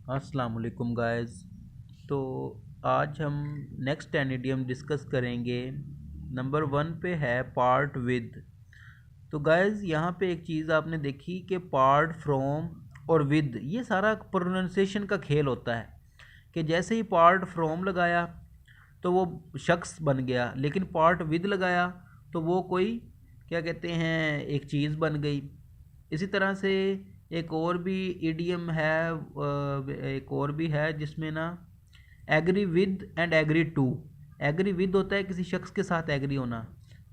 अस्सलाम वालेकुम गाइस। तो आज हम नेक्स्ट 10 इडियम डिस्कस करेंगे। नंबर 1 पे है पार्ट विद। तो गाइस यहाँ पे एक चीज़ आपने देखी कि पार्ट फ्रॉम और विद, ये सारा प्रोनाउंसिएशन का खेल होता है कि जैसे ही पार्ट फ्रॉम लगाया तो वो शख्स बन गया, लेकिन पार्ट विद लगाया तो वो कोई क्या कहते हैं एक चीज़ बन गई। इसी तरह से एक और भी इडियम है, एक और भी है जिसमें ना agree with and agree to. Agree with होता है किसी शख्स के साथ एग्री होना,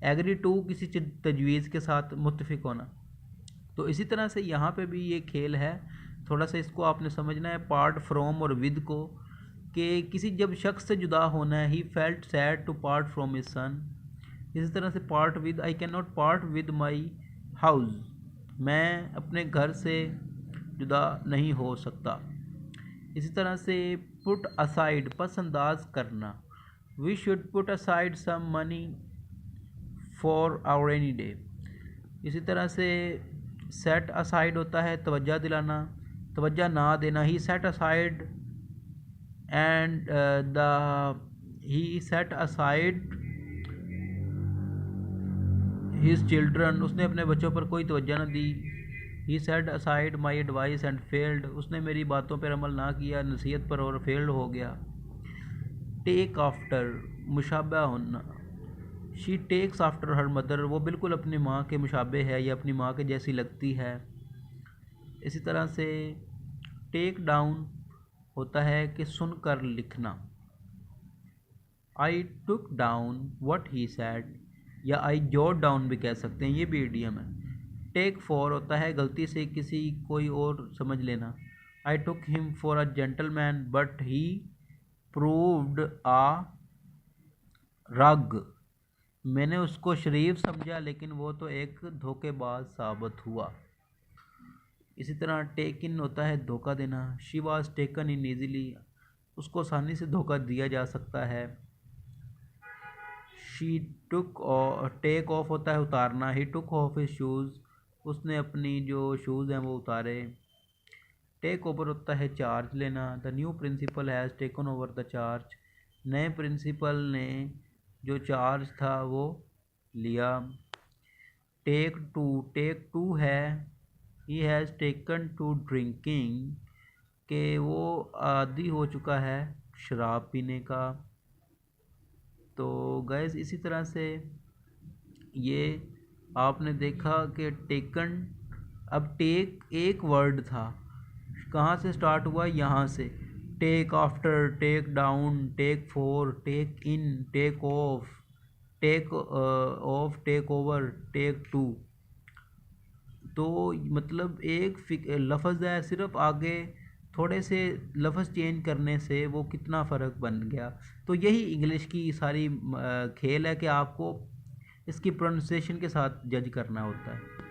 एग्री टू किसी तजवीज़ के साथ मुत्तफिक होना। तो इसी तरह से यहाँ पे भी ये खेल है, थोड़ा सा इसको आपने समझना है पार्ट फ्रॉम और विद को, कि किसी जब शख्स से जुदा होना है, he felt sad to part from his son. इसी तरह से part with, I can not part with my house, मैं अपने घर से जुदा नहीं हो सकता। इसी तरह से पुट असाइड, पसंदाज करना, we should put aside some money for our rainy day. इसी तरह से सेट असाइड होता है तवज्जो दिलाना, तवज्जो ना देना, he set aside and he set aside his children, उसने अपने बच्चों पर कोई तवज्जो न दी। He set aside my advice and failed, उसने मेरी बातों पर अमल ना किया, नसीहत पर और फेल्ड हो गया। टेक आफ्टर, मुशाबा होना, she takes after her mother, वो बिल्कुल अपनी माँ के मुशाबे है या अपनी माँ के जैसी लगती है। इसी तरह से टेक डाउन होता है कि सुनकर लिखना, I took down what he said, या आई जॉट डाउन भी कह सकते हैं, ये भी इडियम है। टेक फॉर होता है गलती से किसी कोई और समझ लेना, I took him for a gentleman but he proved a rogue, मैंने उसको शरीफ समझा लेकिन वो तो एक धोखेबाज साबित हुआ। इसी तरह टेक इन होता है धोखा देना, she was taken in easily, उसको आसानी से धोखा दिया जा सकता है। शी टुक, टेक ऑफ होता है उतारना, ही टुक ऑफ हिज शूज़, उसने अपनी जो शूज़ हैं वो उतारे। टेक ओवर होता है चार्ज लेना, the new principal has taken over the charge, नए प्रिंसिपल ने जो चार्ज था वो लिया। टेक टू है he has taken to drinking, के वो आदी हो चुका है शराब पीने का। तो गैस इसी तरह से ये आपने देखा कि टेकन, अब टेक एक वर्ड था, कहाँ से स्टार्ट हुआ, यहाँ से। Take after, take down, take for, take in, take off, take off, take over, take to. तो मतलब एक लफ्ज़ है, सिर्फ आगे थोड़े से लफ्ज़ चेंज करने से वो कितना फ़र्क बन गया। तो यही इंग्लिश की सारी खेल है कि आपको इसकी प्रोनाउंसिएशन के साथ जज करना होता है।